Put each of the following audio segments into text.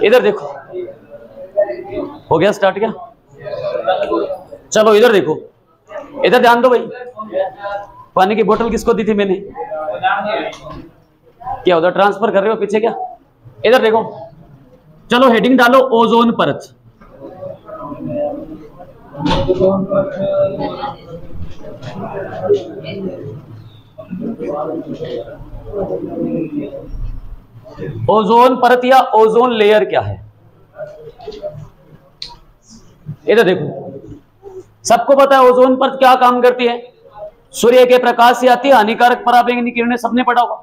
इधर देखो, हो गया स्टार्ट क्या? चलो इधर देखो, इधर ध्यान दो भाई। पानी की बोतल किसको दी थी मैंने? क्या उधर ट्रांसफर कर रहे हो पीछे क्या? इधर देखो, चलो हेडिंग डालो ओजोन परत। ओजोन परत या ओजोन लेयर क्या है? इधर देखो, सबको पता है ओजोन परत क्या काम करती है। सूर्य के प्रकाश से आती है हानिकारक पराबैंगनी किरणें, सबने पढ़ा होगा।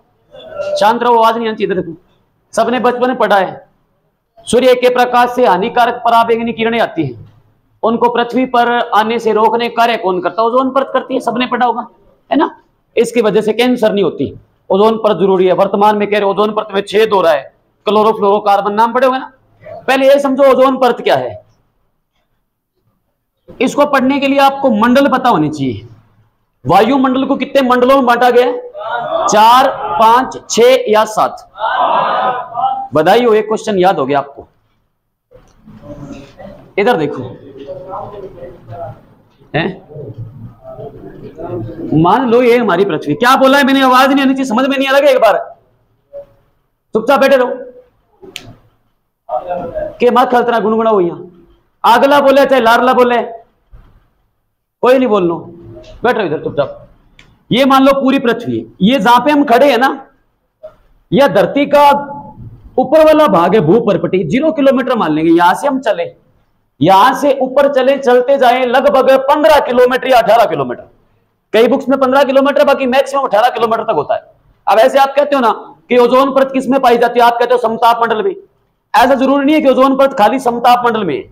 शांत रहो, आवाज नहीं आनी चाहिए। इधर देखो, सबने बचपन में पढ़ा है। सूर्य के प्रकाश से हानिकारक पराबैंगनी किरणें आती हैं, उनको पृथ्वी पर आने से रोकने कार्य कौन करता है? ओजोन परत करती है, सबने पढ़ा होगा, है ना। इसकी वजह से कैंसर नहीं होती। ओजोन परत जरूरी है। वर्तमान में कह रहे ओजोन परत में छेद हो रहा है, क्लोरोफ्लोरोकार्बन, नाम पढ़े होंगे ना। पहले ये समझो ओजोन परत क्या है। इसको पढ़ने के लिए आपको मंडल पता होने चाहिए। वायुमंडल को कितने मंडलों में बांटा गया? 4, 5, 6 या 7? बधाई हो, एक क्वेश्चन याद हो गया आपको। इधर देखो, है मान लो ये हमारी पृथ्वी। क्या बोला है मैंने? आवाज नहीं आनी चाहिए, समझ में नहीं आ रहा। एक बार चुपचाप बैठे रहो के मत खलतना गुनगुना हुई। आगला बोले चाहे लारला बोले, कोई नहीं बोलना, बैठ रहो इधर चुपचाप। ये मान लो पूरी पृथ्वी, ये जहां पे हम खड़े हैं ना, यह धरती का ऊपर वाला भाग है, भूपरपटी। 0 किलोमीटर मान लेंगे। यहां से हम चले, यहां से ऊपर चले, चलते जाएं लगभग 15 किलोमीटर या 18 किलोमीटर। कई बुक्स में 15 किलोमीटर, बाकी मैक्सिमम 18 किलोमीटर तक होता है। अब ऐसे आप कहते हो ना कि ओजोन परत किस में पाई जाती है? आप कहते हो समताप मंडल में। ऐसा जरूरी नहीं है कि ओजोन परत खाली समताप मंडल में है।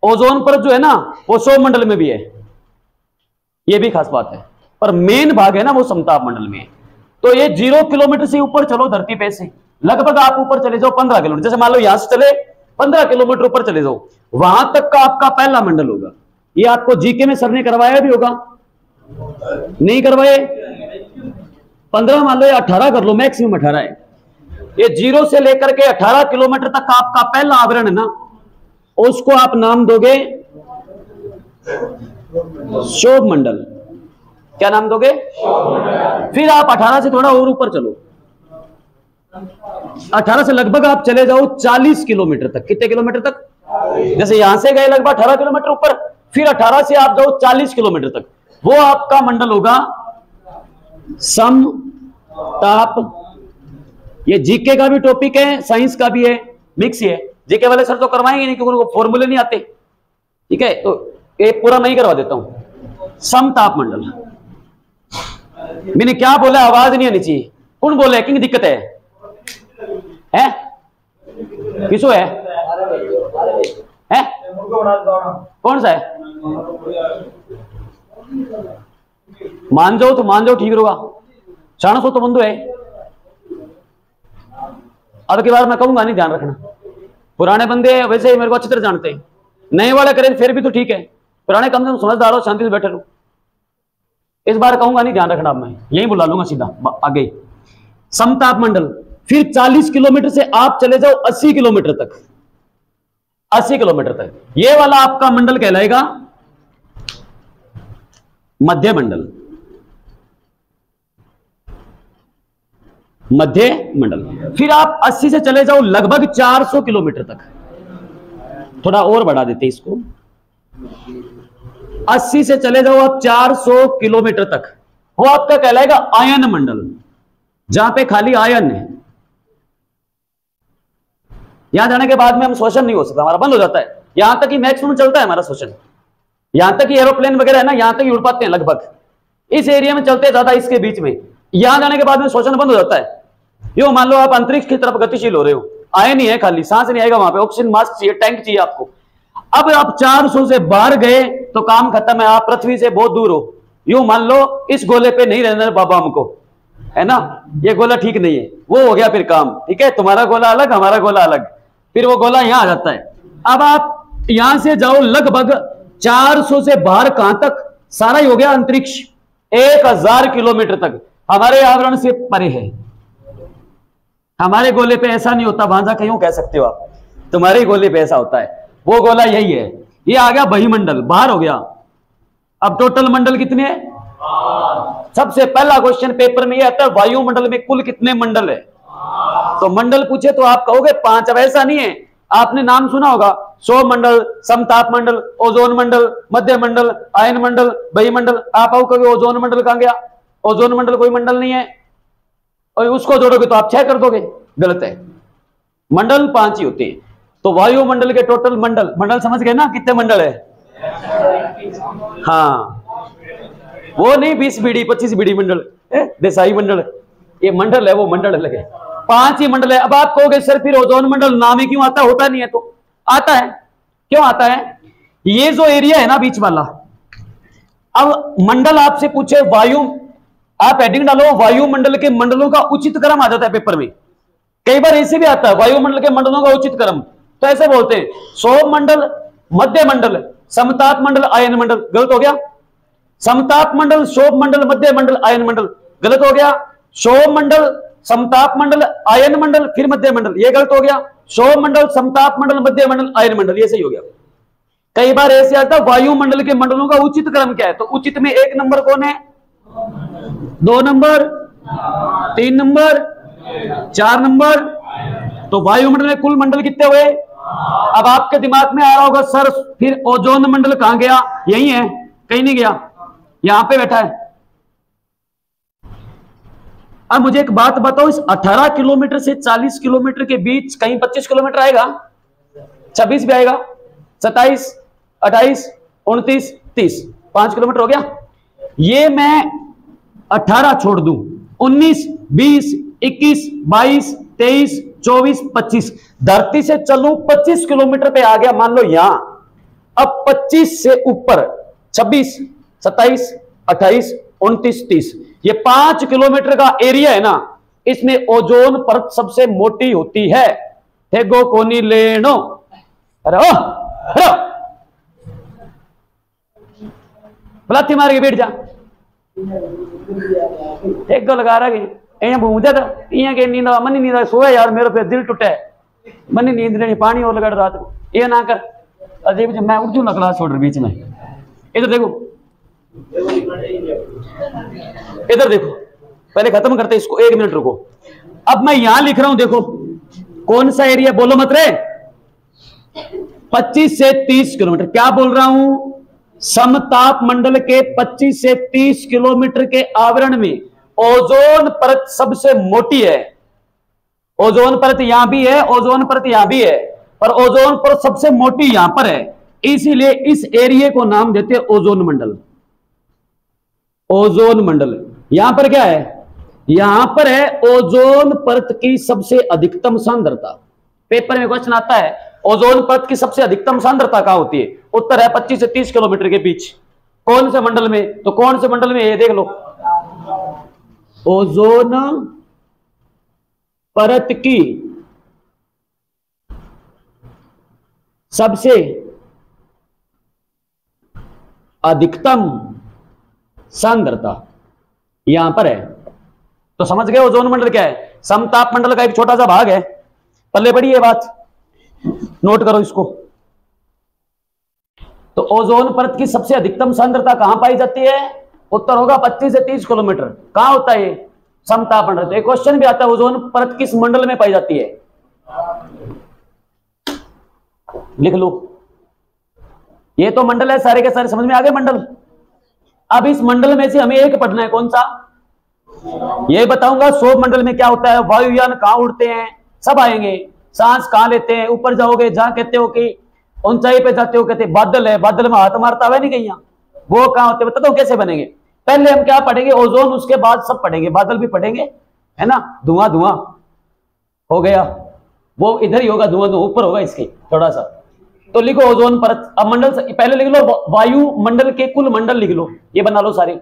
ओजोन परत जो है ना वो सौर मंडल में भी है, ये भी खास बात है। पर मेन भाग है ना वो समताप मंडल में है। तो ये 0 किलोमीटर से ऊपर चलो धरती पे से, लगभग आप ऊपर चले जाओ 15 किलोमीटर। जैसे मान लो यहां से चले 15 किलोमीटर ऊपर चले जाओ, वहां तक का आपका पहला मंडल होगा। ये आपको जीके में सर ने करवाया भी होगा, नहीं करवाए? 15 मान लो या 18 कर लो, मैक्सिमम 18 है। ये 0 से लेकर के 18 किलोमीटर तक आपका पहला आवरण है ना, उसको आप नाम दोगे शोभ मंडल। क्या नाम दोगे? फिर आप 18 से थोड़ा और ऊपर चलो, 18 से लगभग आप चले जाओ 40 किलोमीटर तक। कितने किलोमीटर तक? जैसे यहां से गए लगभग 18 किलोमीटर ऊपर, फिर 18 से आप जाओ 40 किलोमीटर तक, वो आपका मंडल होगा समताप। ये जीके का भी टॉपिक है, साइंस का भी है, मिक्स ही है। जीके वाले सर तो करवाएंगे नहीं क्योंकि उनको फॉर्मूले नहीं आते, ठीक है। तो ये पूरा मैं ही करवा देता हूं। समताप मंडल मैंने क्या बोला? आवाज नहीं आनी चाहिए। कौन बोले कि दिक्कत है? किसो है? कौन सा है? मान जाओ तो मान जाओ, ठीक होगा। 400 तो बंदो है। अब की बार मैं कहूंगा नहीं, ध्यान रखना। पुराने बंदे वैसे ही मेरे को अच्छी तरह जानते हैं, नए वाले करें फिर भी तो ठीक है। पुराने कम से कम समझदार हो, शांति से बैठे रहो। इस बार कहूंगा नहीं, ध्यान रखना। अब मैं यही बुला लूंगा सीधा आगे। समताप मंडल। फिर 40 किलोमीटर से आप चले जाओ 80 किलोमीटर तक। 80 किलोमीटर तक ये वाला आपका मंडल कहलाएगा मध्य मंडल। मध्य मंडल। फिर आप 80 से चले जाओ लगभग 400 किलोमीटर तक। थोड़ा और बढ़ा देते इसको, 80 से चले जाओ आप 400 किलोमीटर तक, वो आपका कहलाएगा आयन मंडल, जहां पे खाली आयन है। यहां जाने के बाद में हम श्वसन नहीं हो सकता, हमारा बंद हो जाता है। यहां तक ही मैक्सिमम चलता है हमारा श्वसन, यहां तक ही एरोप्लेन वगैरह है ना, यहां तक ही उड़ पाते हैं लगभग। इस एरिया में चलते ज्यादा, इसके बीच में। यहां जाने के बाद में श्वसन बंद हो जाता है। यो मान लो आप अंतरिक्ष की तरफ गतिशील हो रहे हो, आयन ही है खाली, सांस नहीं आएगा, वहां पे ऑक्सीजन मास्क चाहिए, टैंक चाहिए आपको। अब आप 400 से बाहर गए तो काम खत्म है, आप पृथ्वी से बहुत दूर हो। यूं मान लो इस गोले पे नहीं रहना बाबा हमको, है ना, ये गोला ठीक नहीं है, वो हो गया फिर काम, ठीक है। तुम्हारा गोला अलग, हमारा गोला अलग, फिर वो गोला यहां आ जाता है। अब आप यहां से जाओ लगभग 400 से बाहर कहां तक? सारा ही हो गया अंतरिक्ष, 1000 किलोमीटर तक हमारे आवरण से परे है। हमारे गोले पे ऐसा नहीं होता, भांजा कहीं कह सकते हो आप, तुम्हारे गोले पे ऐसा होता है। वो गोला यही है। ये आ गया बहिमंडल, बाहर हो गया। अब टोटल मंडल कितने हैं? सबसे पहला क्वेश्चन पेपर में ये आता है, वायुमंडल में कुल कितने मंडल है? तो मंडल पूछे तो आप कहोगे 5। अब ऐसा नहीं है, आपने नाम सुना होगा, सौर मंडल, समताप मंडल, ओजोन मंडल, मध्य मंडल, आयन मंडल, बहिमंडल। आप आओ कभी ओजोन मंडल कहां गया? ओजोन मंडल कोई मंडल नहीं है, और उसको जोड़ोगे तो आप 6 कर दोगे, गलत है। मंडल 5 ही होते हैं। तो वायुमंडल के टोटल मंडल, मंडल समझ गए ना कितने मंडल है? हाँ, वो नहीं 20 बीडी 25 बीडी मंडल, देसाई मंडल, ये मंडल है, वो मंडल लगे 5 ही मंडल है। अब आप कहोगे सर फिर ओजोन मंडल नाम ही क्यों आता? होता नहीं है तो आता है। क्यों आता है? ये जो एरिया है ना बीच वाला, अब मंडल आपसे पूछे वायु, आप हेडिंग डालो वायुमंडल के मंडलों का उचित क्रम आ जाता है पेपर में। कई बार ऐसे भी आता है वायुमंडल के मंडलों का उचित क्रम, तो ऐसे बोलते हैं सौर मंडल, मध्य मंडल, समताप मंडल, आयन मंडल। गलत हो गया। समताप मंडल, सौर मंडल, मध्य मंडल, आयन मंडल, गलत हो गया। सौर मंडल, समताप मंडल, आयन मंडल, फिर मध्य मंडल, ये गलत हो गया। सौर मंडल, समताप मंडल, मध्य मंडल, आयन मंडल, ये सही हो गया। कई बार ऐसे आता है वायुमंडल के मंडलों का उचित क्रम क्या है, तो उचित में 1 नंबर कौन है, 2 नंबर, 3 नंबर, 4 नंबर। तो वायुमंडल में कुल मंडल कितने हुए? अब आपके दिमाग में आ रहा होगा सर फिर ओजोन मंडल कहां गया? यही है, कहीं नहीं गया, यहां पे बैठा है। अब मुझे एक बात बताओ, इस 18 किलोमीटर से 40 किलोमीटर के बीच कहीं 25 किलोमीटर आएगा? 26 भी आएगा, 27, 28, 29, 30, 5 किलोमीटर हो गया। ये मैं 18 छोड़ दूं, 19, 20, 21, 22, 23, 24, 25, धरती से चलूं 25 किलोमीटर पे आ गया मान लो यहां। अब 25 से ऊपर 26, 27, 28, 29, 30, ये 5 किलोमीटर का एरिया है ना, इसमें ओजोन परत सबसे मोटी होती है। हेगो कोनी लेनो, अरे बलाथी मार के बैठ जा, एक गो लगा रहा है भूजा था के नींद मनी नींद सोया यार, मेरे पे दिल टूटा है, मनी नींद लेनी, पानी और लगा रात को, ये ना कर। अजीब मैं उठ जू ना क्लास छोड़ बीच में। इधर देखो, इधर देखो, पहले खत्म करते इसको, 1 मिनट रुको। अब मैं यहां लिख रहा हूं, देखो कौन सा एरिया, बोलो मत रे, 25 से 30 किलोमीटर। क्या बोल रहा हूं? समताप मंडल के 25 से 30 किलोमीटर के आवरण में ओजोन परत सबसे मोटी है। ओजोन परत यहां भी है, ओजोन परत यहां भी है, पर ओजोन परत सबसे मोटी यहां पर है, इसीलिए इस एरिया को नाम देते हैं ओजोन मंडल। ओजोन मंडल यहां पर क्या है? यहां पर है ओजोन परत की सबसे अधिकतम सांद्रता। पेपर में क्वेश्चन आता है ओजोन परत की सबसे अधिकतम सांद्रता कहां होती है? उत्तर है 25 से 30 किलोमीटर के बीच। कौन से मंडल में? तो कौन से मंडल में? ये देख लो, ओजोन परत की सबसे अधिकतम सांद्रता यहां पर है। तो समझ गए ओजोन मंडल क्या है? समताप मंडल का एक छोटा सा भाग है। पल्ले पड़ी ये बात, नोट करो इसको। तो ओजोन परत की सबसे अधिकतम सांद्रता कहां पाई जाती है? उत्तर होगा 25 से 30 किलोमीटर। कहां होता है? समताप मंडल। तो एक क्वेश्चन भी आता है ओजोन परत किस मंडल में पाई जाती है? लिख लो, ये तो मंडल है सारे के सारे, समझ में आ गए मंडल। अब इस मंडल में से हमें एक पढ़ना है, कौन सा? ये बताऊंगा सौर मंडल में क्या होता है, वायुयान कहां उड़ते हैं, सब आएंगे। सांस कहां लेते हैं, ऊपर जाओगे जहां कहते हो कि ऊंचाई पे जाते हो, कहते बादल है, बादल में हाथ मारता है नहीं कहीं, वो कहां होते हैं बता दो कैसे बनेंगे। पहले हम क्या पढ़ेंगे? ओजोन, उसके बाद सब पढ़ेंगे, बादल भी पढ़ेंगे, है ना। धुआं धुआं हो गया, वो इधर ही होगा, धुआं धुआं ऊपर होगा इसके थोड़ा सा। तो लिखो ओजोन परत। अब मंडल पहले लिख लो, वायु मंडल के कुल मंडल लिख लो, ये बना लो सारे,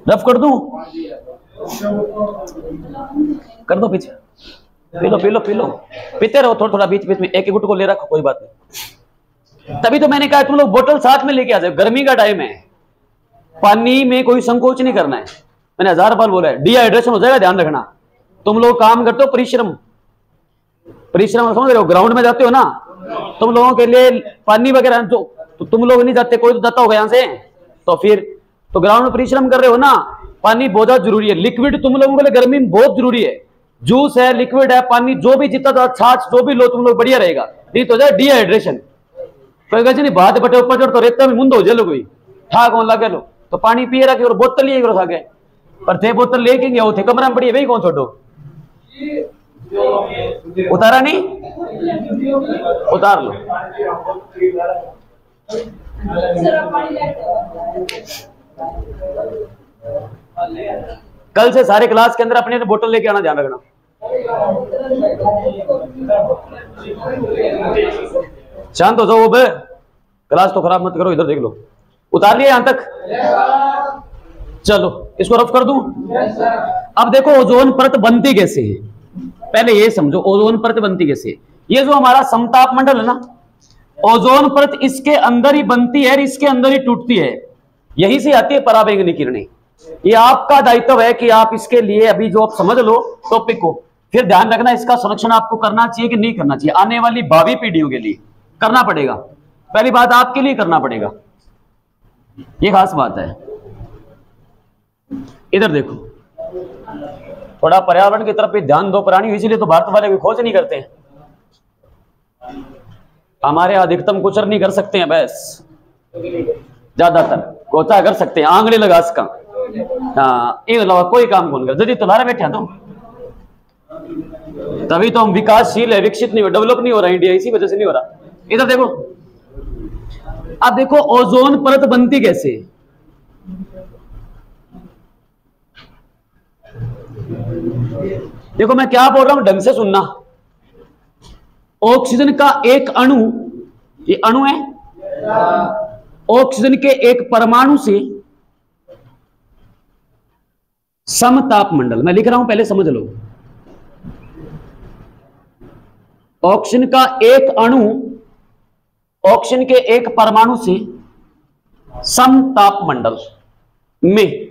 रफ कर दूं, कर दो पीछे। P low P low P low, पीते रहो थोड़ा थोड़ा, बीच बीच में एक एक गुट को ले रखो, कोई बात नहीं। तभी तो मैंने कहा तुम लोग बोतल साथ में लेके आ जाओ, गर्मी का टाइम है, पानी में कोई संकोच नहीं करना है। मैंने 1000 बार बोला है, डिहाइड्रेशन हो जाएगा, ध्यान रखना। तुम लोग काम करते हो परिश्रम, परिश्रम समझ रहे हो, ग्राउंड में जाते हो ना, तुम लोगों के लिए पानी वगैरह तो तुम लोग नहीं जाते, कोई तो जाता होगा यहां से, तो फिर तो ग्राउंड में परिश्रम कर रहे हो ना, पानी बहुत ज्यादा जरूरी है। लिक्विड तुम लोगों के लिए गर्मी में बहुत जरूरी है, जूस है, लिक्विड है, पानी जो भी जितना छाछ जो भी लो तुम लोग बढ़िया रहेगा, नहीं तो जाए डिहाइड्रेशन। कोई कहते नहीं बात बटे ऊपर चढ़ तो रेता में मुंद हो जाए, कोई ठाक होने लगे लो, तो पानी पिए रखे और बोतल लिए खा गए, पर थे बोतल लेके गया थे कमरा में पड़ी है, वही कौन छोड़ो, उतारा नहीं, उतार लो। कल से सारे क्लास के अंदर अपने बोतल लेके आना, ध्यान रखना। शांत हो जाओ, बे क्लास तो खराब मत करो, इधर देख लो। उतार लिया यहां तक, चलो इसको रफ कर दूं। अब देखो ओजोन परत बनती कैसे है, पहले ये समझो ओजोन परत बनती कैसे है। ये जो हमारा समताप मंडल है ना, ओजोन परत इसके अंदर ही बनती है और इसके अंदर ही टूटती है, यहीं से आती है पराबैंगनी किरणें। ये आपका दायित्व है कि आप इसके लिए अभी जो आप समझ लो टॉपिक को, फिर ध्यान रखना इसका संरक्षण आपको करना चाहिए कि नहीं करना चाहिए, आने वाली भावी पीढ़ियों के लिए करना पड़ेगा। पहली बात आपके लिए करना पड़ेगा, ये खास बात है। इधर देखो, थोड़ा पर्यावरण की तरफ भी ध्यान दो प्राणी, इसीलिए तो भारत वाले कोई खोज नहीं करते हैं, हमारे अधिकतम कुचर नहीं कर सकते हैं, बस ज्यादातर कोचा कर सकते हैं, आंगली लगा सका। हाँ, ये अलावा कोई काम कौन कर, यदि तुम्हारे बैठे तो तभी तो हम विकासशील है, विकसित नहीं हो, डेवलप नहीं हो रहा इंडिया, इसी वजह से नहीं हो रहा। इधर देखो, अब देखो ओजोन परत बनती कैसे। देखो मैं क्या बोल रहा हूं, ढंग से सुनना। ऑक्सीजन का एक अणु, ये अणु है, ऑक्सीजन के एक परमाणु से समताप मंडल, मैं लिख रहा हूं पहले समझ लो। ऑक्सीजन का एक अणु ऑक्सीजन के एक परमाणु से समताप मंडल में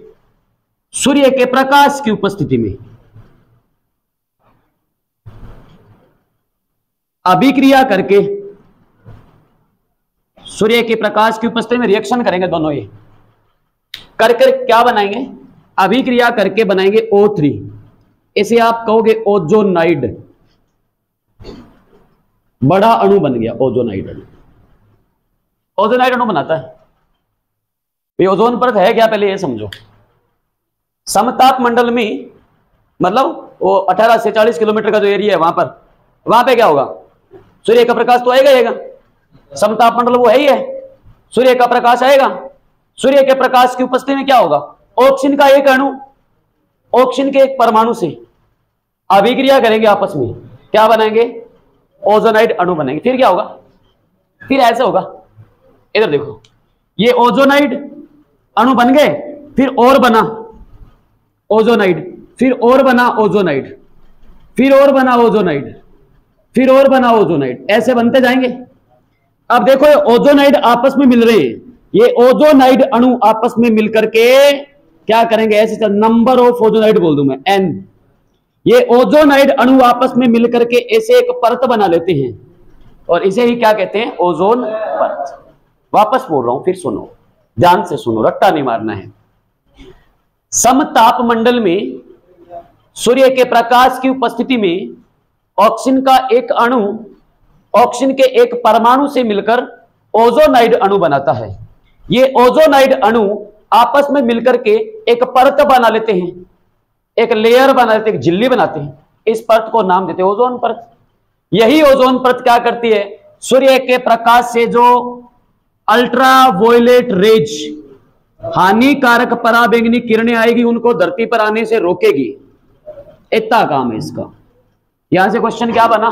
सूर्य के प्रकाश की उपस्थिति में अभिक्रिया करके, सूर्य के प्रकाश की उपस्थिति में रिएक्शन करेंगे दोनों, ये कर क्या बनाएंगे, अभिक्रिया करके बनाएंगे O3, इसे आप कहोगे ओजोनाइड, बड़ा अणु बन गया ओजोनाइड अणु। ओजोनाइड अणु बनाता है, ये ओजोन परत है क्या, पहले ये समझो। समताप मंडल में मतलब वो 18 से 40 किलोमीटर का जो एरिया है, वहां पे क्या होगा, सूर्य का प्रकाश तो आएगा, समताप मंडल वो है ही है, सूर्य का प्रकाश आएगा, सूर्य के प्रकाश की उपस्थिति में क्या होगा, ऑक्सीजन का एक अणु ऑक्सीजन के एक परमाणु से अभिक्रिया करेंगे आपस में, क्या बनाएंगे, ओजोनाइड अणु बनेंगे। फिर क्या होगा, फिर ऐसे होगा, इधर देखो, ये ओजोनाइड अणु बन गए, फिर और बना ओजोनाइड, फिर और बना ओजोनाइड, फिर और बना ओजोनाइड, फिर और बना ओजोनाइड, ऐसे बनते जाएंगे। अब देखो ये ओजोनाइड आपस में मिल रहे हैं, ये ओजोनाइड अणु आपस में मिलकर के क्या करेंगे, ऐसे नंबर ऑफ ओजोनाइड बोल दूं मैं N, ये ओजोनाइड अणु आपस में मिलकर के ऐसे एक परत बना लेते हैं और इसे ही क्या कहते हैं, ओजोन परत। वापस बोल रहा हूं, फिर सुनो, ध्यान से सुनो, रट्टा नहीं मारना है। समताप मंडल में सूर्य के प्रकाश की उपस्थिति में ऑक्सीजन का एक अणु ऑक्सीजन के एक परमाणु से मिलकर ओजोनाइड अणु बनाता है। ये ओजोनाइड अणु आपस में मिलकर के एक परत बना लेते हैं, एक लेयर बना लेते हैं, एक झिल्ली बनाते हैं, इस परत को नाम देते हैं ओजोन परत। यही ओजोन परत क्या करती है, सूर्य के प्रकाश से जो अल्ट्रावायलेट रेज, हानिकारक पराबैंगनी किरणें आएगी, उनको धरती पर आने से रोकेगी, इतना काम है इसका। यहां से क्वेश्चन क्या बना,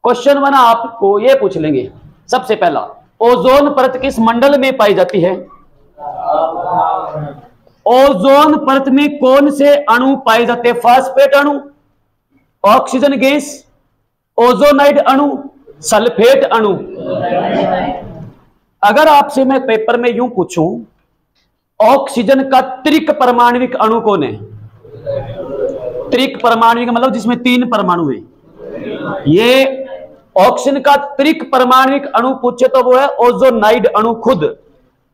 क्वेश्चन बना आपको ये पूछ लेंगे सबसे पहला, ओजोन परत किस मंडल में पाई जाती है, ओजोन परत में कौन से अणु पाए जाते हैं, फास्फेट अणु, ऑक्सीजन गैस, ओजोनाइड अणु, सल्फेट अणु। अगर आपसे मैं पेपर में यूं पूछूं ऑक्सीजन का त्रिक परमाणविक अणु कौन है? त्रिक परमाणविक मतलब जिसमें 3 परमाणु है। ये ऑक्सीजन का त्रिक परमाणविक अणु पूछे तो वो है ओजोनाइड अणु खुद।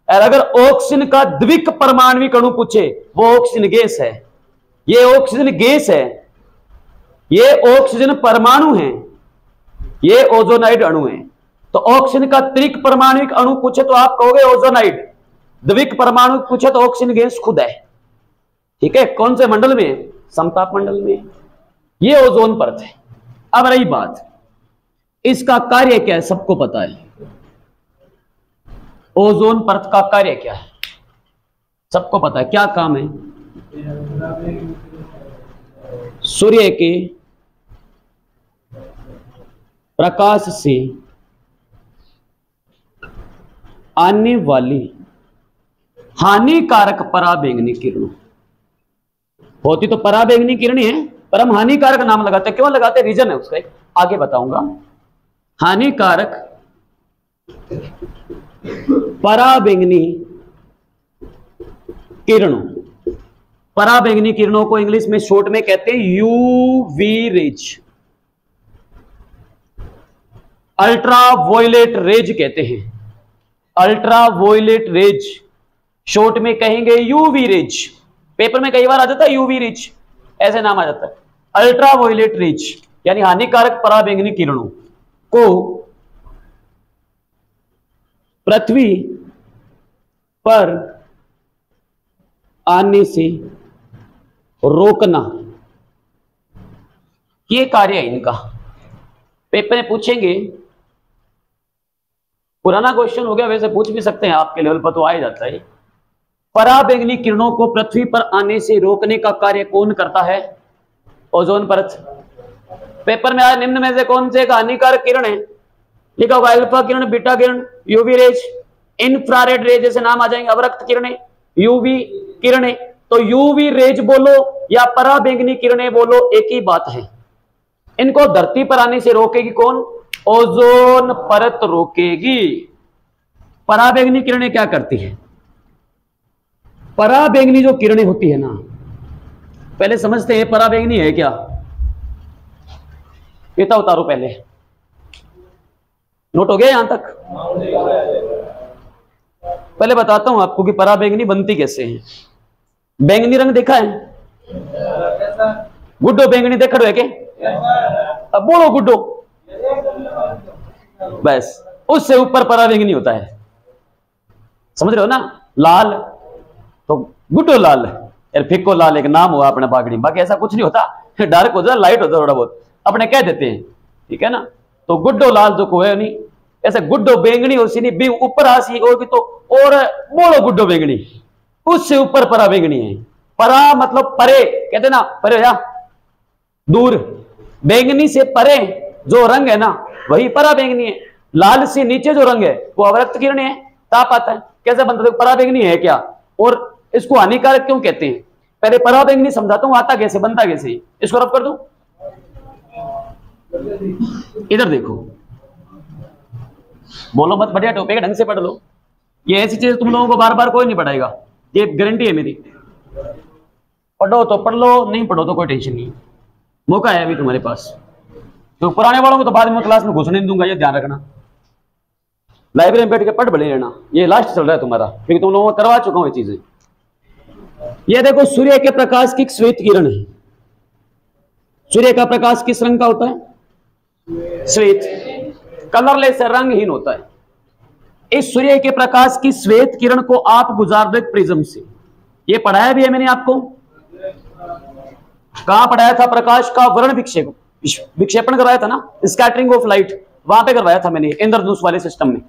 और अगर ऑक्सीजन का द्विक परमाणविक अणु पूछे वो ऑक्सीजन गैस है। ये ऑक्सीजन गैस है, ये ऑक्सीजन परमाणु है, ये ओजोनाइड अणु है। तो ऑक्सीजन का त्रिक परमाणविक अणु पूछे तो आप कहोगे ओजोनाइड, द्विक परमाणु पूछे तो ऑक्सीजन गैस खुद है। ठीक है, कौन से मंडल में? समताप मंडल में। ये ओजोन परत है। अब रही बात इसका कार्य क्या है, सबको पता है। ओजोन परत का कार्य क्या है सबको पता है, क्या काम है? सूर्य के प्रकाश से आने वाली हानिकारक पराबैंगनी किरणों, होती तो पराबैंगनी किरणें हैं पर हम हानिकारक नाम लगाते हैं। क्यों लगाते हैं? रीजन है उसका, आगे बताऊंगा। हानिकारक पराबैंगनी किरणों, पराबैंगनी किरणों को इंग्लिश में शॉर्ट में कहते हैं यूवी रेज, अल्ट्रावायलेट रेज कहते हैं। अल्ट्रावायलेट रेज शॉर्ट में कहेंगे यूवी रेज। पेपर में कई बार आ जाता है यूवी रेज, ऐसे नाम आ जाता है। अल्ट्रावायलेट रेज यानी हानिकारक पराबैंगनी किरणों को पृथ्वी पर आने से रोकना, ये कार्य है इनका। पेपर में पूछेंगे, पुराना क्वेश्चन हो गया, वैसे पूछ भी सकते हैं, आपके लेवल पर तो आ ही जाता है। पराबैंगनी किरणों को पृथ्वी पर आने से रोकने का कार्य कौन करता है? ओजोन परत। पेपर में आया निम्न में से कौन से एक हानिकारक किरण है? लिखा होगा अल्फा किरण, बीटा किरण, यूवी रेज, इंफ्रारेड रेज, जैसे नाम आ जाएंगे, अवरक्त किरणें, यूवी किरणें। तो यूवी रेज बोलो या पराबैंगनी किरणें बोलो, एक ही बात है। इनको धरती पर आने से रोकेगी कौन? ओजोन परत रोकेगी। पराबैंगनी किरणें क्या करती है? पराबैंगनी जो किरणें होती है ना, पहले समझते हैं पराबैंगनी है क्या। पीता उतारो पहले, नोट हो गया यहां तक? पहले बताता हूं आपको कि पराबैंगनी बनती कैसे है। बैंगनी रंग देखा है? गुड्डो बैंगनी देखा है क्या? अब बोलो गुड्डो, बस उससे ऊपर पराबैंगनी होता है। समझ रहे हो ना? लाल तो गुड्डो लाल, यार फिक्को लाल एक नाम हुआ अपने बागड़ी, बाकी ऐसा कुछ नहीं होता। डार्क हो जाए, लाइट हो जाए, थोड़ा बहुत अपने कह देते हैं, ठीक है ना। तो गुड्डो लाल जो को है नहीं, ऐसे गुड्डो बैंगनी हो सी नहीं, ऊपर आसी होगी तो और बोलो गुड्डो बैंगनी, उससे ऊपर परा बैंगनी है। परा मतलब परे, कहते ना परे या दूर। बैंगनी से परे जो रंग है ना वही परा बैंगनी है। लाल से नीचे जो रंग है वो अवरक्त किरणें है, ताप आता है। कैसे बनता है? परा बैंगनी है क्या, और इसको हानिकारक क्यों कहते हैं? पहले परा बैंगनी समझाता हूं, आता कैसे, बनता कैसे। इसको रफ कर दूं, इधर देखो, बोलो मत, बढ़िया टॉपिक है, ढंग से पढ़ लो। ये ऐसी चीज तुम लोगों को बार बार कोई नहीं पढ़ाएगा, ये गारंटी है मेरी। पढ़ो तो पढ़ लो, नहीं पढ़ो तो कोई टेंशन नहीं, मौका है अभी तुम्हारे पास। तो पुराने वालों को तो बाद में क्लास में घुसने नहीं दूंगा, ये ध्यान रखना। लाइब्रेरी में बैठ के पढ़ भले लेना, ये लास्ट चल रहा है तुम्हारा, क्योंकि तुम लोगों को करवा चुका हूं ये चीजें। ये देखो, सूर्य के प्रकाश की श्वेत किरण है। सूर्य का प्रकाश किस रंग का होता है? श्वेत, कलरलेस, रंगहीन होता है। इस सूर्य के प्रकाश की श्वेत किरण को आप गुजार दो प्रिज्म से। ये पढ़ाया भी है मैंने आपको, कहां पढ़ाया था? प्रकाश का वर्ण विक्षेपण करवाया था ना, स्कैटरिंग ऑफ लाइट, वहां पे करवाया था मैंने, इंद्रधनुष वाले सिस्टम में।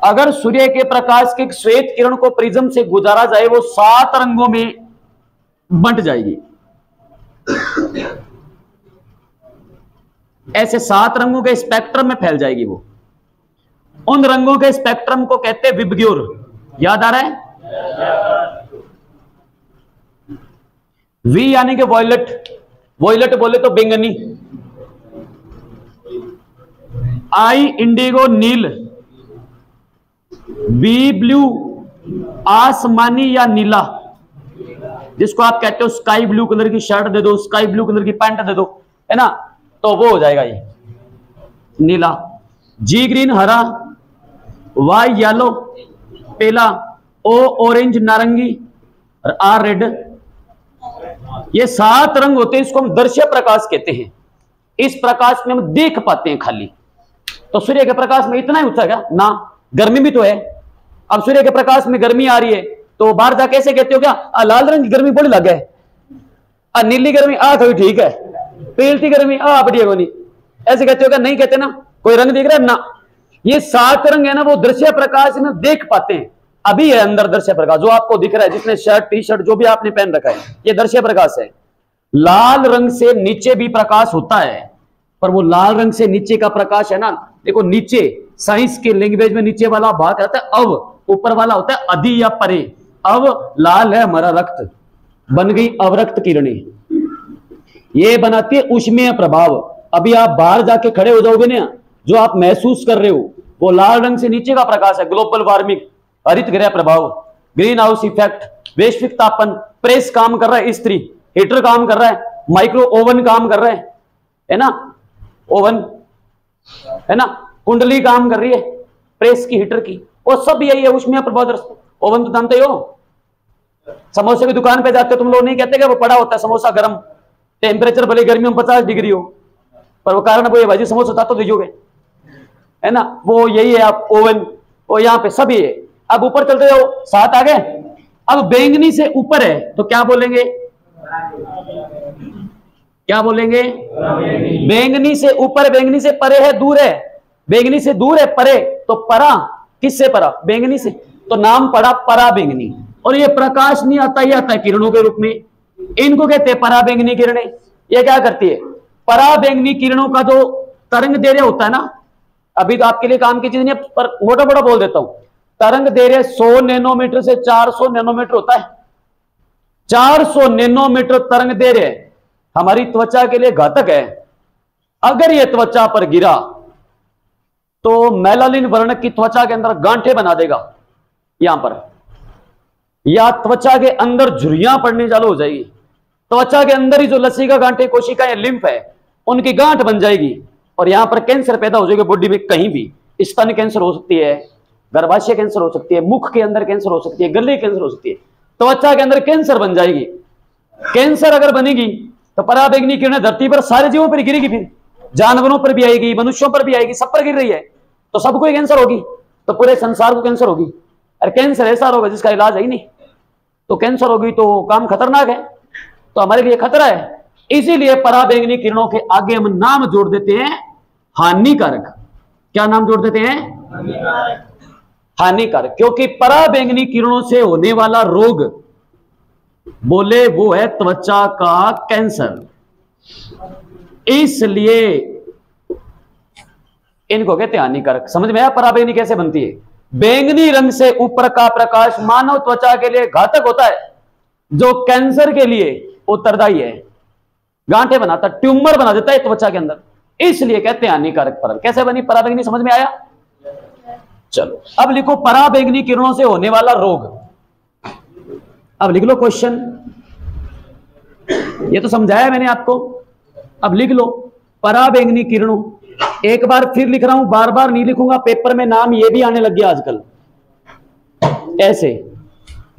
अगर सूर्य के प्रकाश की श्वेत किरण को प्रिज्म से गुजारा जाए, वो 7 रंगों में बंट जाएगी। ऐसे 7 रंगों के स्पेक्ट्रम में फैल जाएगी वो। उन रंगों के स्पेक्ट्रम को कहते हैं विबग्योर। याद आ रहा है? वी यानी कि वॉयलेट, वॉयलेट बोले तो बैंगनी, आई इंडिगो नील, बी ब्लू आसमानी या नीला, जिसको आप कहते हो स्काई ब्लू कलर की शर्ट दे दो, स्काई ब्लू कलर की पैंट दे दो, है ना, तो वो हो जाएगा ये नीला। जी ग्रीन हरा, वाई येलो पीला, ओ ऑरेंज नारंगी और आर रेड। ये 7 रंग होते हैं, इसको हम दृश्य प्रकाश कहते हैं। इस प्रकाश में हम देख पाते हैं खाली। तो सूर्य के प्रकाश में इतना ही होता है क्या? ना, गर्मी भी तो है। अब सूर्य के प्रकाश में गर्मी आ रही है तो बाहर जा कैसे कहते हो क्या? लाल रंग की गर्मी बड़ी लगे, नीली गर्मी थोड़ी ठीक है, पीलती गर्मी बढ़िया को नहीं, ऐसे कहते हो क्या? नहीं कहते ना। कोई रंग दिख रहा है ना? ये 7 रंग है ना, वो दृश्य प्रकाश में देख पाते हैं। अभी है अंदर दृश्य प्रकाश जो आपको दिख रहा है, जिसने शर्ट टी शर्ट जो भी आपने पहन रखा है, ये दृश्य प्रकाश है। लाल रंग से नीचे भी प्रकाश होता है, पर वो लाल रंग से नीचे का प्रकाश है ना, देखो नीचे साइंस के लैंग्वेज में नीचे वाला भाग रहता है अव, ऊपर वाला होता है अधि या परे। अव लाल है हमारा रक्त, बन गई अवरक्त किरणें, ये बनाती है ऊष्मीय प्रभाव। अभी आप बाहर जाके खड़े हो जाओगे ना, जो आप महसूस कर रहे हो वो लाल रंग से नीचे का प्रकाश है। ग्लोबल वार्मिंग, हरित गृह प्रभाव, ग्रीन हाउस इफेक्ट, वैश्विक तापन, प्रेस काम कर रहा है, इस्त्री हीटर काम कर रहा है, माइक्रो ओवन काम कर रहा है ना, ओवन है ना, कुंडली काम कर रही है प्रेस की, हीटर की, वो सब यही है ऊष्मीय प्रभाव। ओवन तो जानते हो, समोसे की दुकान पे जाते हो तुम लोग, नहीं कहते कि वो पड़ा होता है समोसा गर्म, टेम्परेचर भले गर्मी में 50 डिग्री हो, पर वो कारण वो ये भाजी समोसा था तो दीजियोगे, है ना, वो यही है। आप ओवन, वो यहाँ पे सभी है। अब ऊपर चलते जाओ, 7 आ गए। अब बैंगनी से ऊपर है तो क्या बोलेंगे? क्या बोलेंगे? बैंगनी से ऊपर, बैंगनी से परे है, दूर है, बैंगनी से दूर है, परे, तो परा किससे परा? बैंगनी से, तो नाम पड़ा परा बैंगनी। और ये प्रकाश नहीं आता, ये आता है किरणों के रूप में, इनको कहते हैं परा बैंगनी किरणें। ये क्या करती है? परा बैंगनी किरणों का जो तरंग दैर्घ्य होता है ना, अभी तो आपके लिए काम की चीज नहीं है पर मोटा मोटा बोल देता हूं, तरंग दैर्घ्य 100 नैनोमीटर से 400 नैनोमीटर होता है। 400 नैनोमीटर तरंग दैर्घ्य हमारी त्वचा के लिए घातक है। अगर यह त्वचा पर गिरा तो मेलानिन वर्ण की त्वचा के अंदर गांठें बना देगा यहां पर, या त्वचा के अंदर झुर्रियां पड़ने चालू हो जाएगी। त्वचा के अंदर ही जो लसीका गांठें कोशिकाएं लिम्फ है उनकी गांठ बन जाएगी और यहां पर कैंसर पैदा हो जाएगा बॉडी में। कहीं भी स्तन कैंसर हो सकती है, गर्भाशय कैंसर हो सकती है, मुख के अंदर कैंसर हो सकती है, गले कैंसर हो सकती है, त्वचा के अंदर कैंसर बन जाएगी। कैंसर अगर बनेगी तो पराबैंगनी किरणें धरती पर सारे जीवों पर गिरेगी, फिर जानवरों पर भी आएगी, मनुष्यों पर भी आएगी, सब पर गिर रही है तो सबको ही कैंसर होगी, तो पूरे संसार को कैंसर होगी। और कैंसर ऐसा होगा जिसका इलाज है ही नहीं, तो कैंसर होगी तो काम खतरनाक है, तो हमारे लिए खतरा है। इसीलिए पराबैंगनी किरणों के आगे हम नाम जोड़ देते हैं हानिकारक। क्या नाम जोड़ देते हैं? हानिकारक। क्योंकि पराबैंगनी किरणों से होने वाला रोग बोले वो है त्वचा का कैंसर, इसलिए इनको कहते हैं हानिकारक। समझ में आया पराबैंगनी कैसे बनती है? बैंगनी रंग से ऊपर का प्रकाश मानव त्वचा के लिए घातक होता है, जो कैंसर के लिए उत्तरदायी है, गांठें बनाता, ट्यूमर बना देता है त्वचा के अंदर, इसलिए कहते हैं हानिकारक। पर कैसे बनी पराबैंगनी? समझ में आया? चलो अब लिखो पराबैंगनी किरणों से होने वाला रोग। अब लिख लो क्वेश्चन, ये तो समझाया मैंने आपको, अब लिख लो पराबैंगनी किरणों। एक बार फिर लिख रहा हूं, बार बार नहीं लिखूंगा, पेपर में नाम ये भी आने लग गया आजकल ऐसे।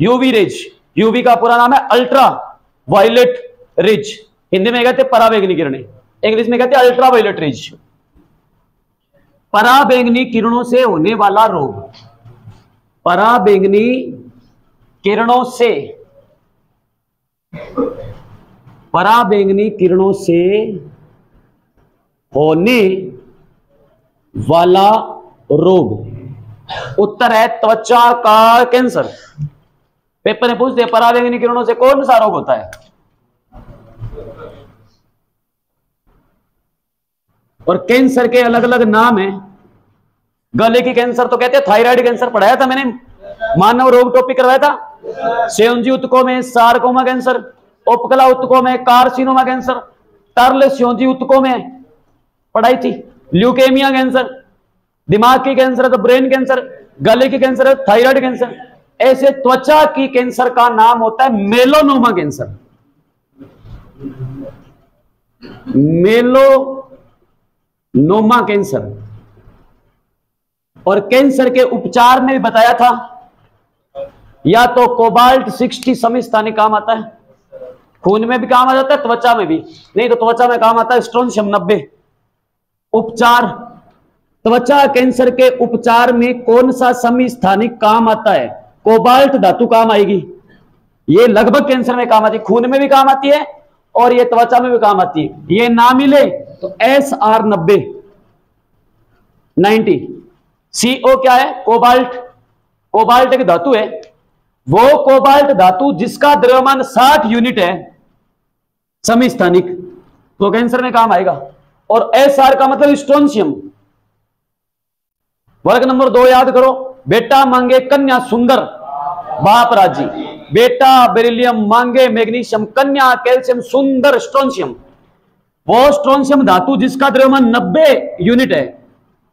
यूवी रेज, यूवी का पूरा नाम है अल्ट्रा वायलेट रेज, हिंदी में कहते हैं पराबैंगनी किरणें, इंग्लिश में कहते हैं अल्ट्रा वायलेट रेज। पराबैंगनी किरणों से होने वाला रोग, पराबैंगनी किरणों से, पराबैंगनी किरणों से होने वाला रोग, उत्तर है त्वचा का कैंसर। पेपर में पूछते हैं पराबैंगनी किरणों से कौन सा रोग होता है, और कैंसर के अलग अलग नाम है। गले की कैंसर तो कहते हैं, थायराइड कैंसर पढ़ाया था मैंने, मानव रोग टॉपिक करवाया था। सेवंजी उत्तकों में सारकोमा कैंसर, उपकला उत्तकों में कार्सिनोमा कैंसर, टार्लेसियोजी उत्तकों में पढ़ाई थी। ल्यूकेमिया कैंसर, दिमाग की कैंसर है तो ब्रेन कैंसर, गले की कैंसर है थायराइड कैंसर। ऐसे त्वचा की कैंसर का नाम होता है मेलोनोमा कैंसर। मेलोनोमा कैंसर। और कैंसर के उपचार में भी बताया था, या तो कोबाल्ट 60 समस्थानिक काम आता है, खून में भी काम आ जाता है, त्वचा में भी, नहीं तो त्वचा में काम आता है स्ट्रोंशियम 90। उपचार, त्वचा कैंसर के उपचार में कौन सा समस्थानिक काम आता है? कोबाल्ट धातु काम आएगी। ये लगभग कैंसर में काम आती है, खून में भी काम आती है और ये त्वचा में भी काम आती है। ये ना मिले तो SR 90। CO क्या है? कोबाल्ट। कोबाल्ट एक धातु है, वो कोबाल्ट धातु जिसका द्रव्यमान 60 यूनिट है समस्थानिक, तो कैंसर में काम आएगा। और SR का मतलब स्ट्रोंशियम। वर्ग नंबर 2 याद करो, बेटा मांगे कन्या सुंदर बाप राजी, बेटा बेरिलियम मांगे मैग्नीशियम, कन्या कैल्शियम, सुंदर स्ट्रोंशियम। वो स्ट्रोंशियम धातु जिसका द्रव्यमान 90 यूनिट है,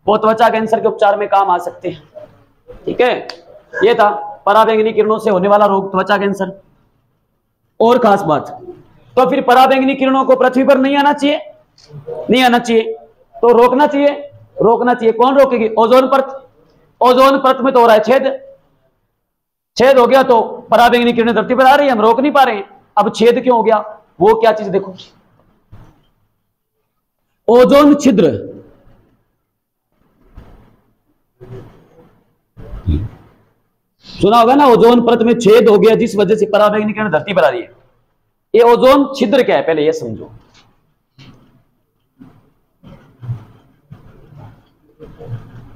वो त्वचा कैंसर के उपचार में काम आ सकते हैं। ठीक है, ये था पराबैंगनी किरणों से होने वाला रोग त्वचा कैंसर। और खास बात, तो फिर पराबैंगनी किरणों को पृथ्वी पर नहीं आना चाहिए, नहीं आना चाहिए, तो रोकना चाहिए, रोकना चाहिए। कौन रोकेगी? ओजोन परत। ओजोन परत में तो हो रहा है छेद, छेद हो गया तो पराबैंगनी किरणें धरती पर आ रही है, हम रोक नहीं पा रहे हैं। अब छेद क्यों हो गया? वो क्या चीज देखो, ओजोन छिद्र। सुना होगा ना, ओजोन परत में छेद हो गया जिस वजह से पराबैंगनी किरण धरती पर आ रही है। ये ओजोन छिद्र क्या है पहले ये समझो।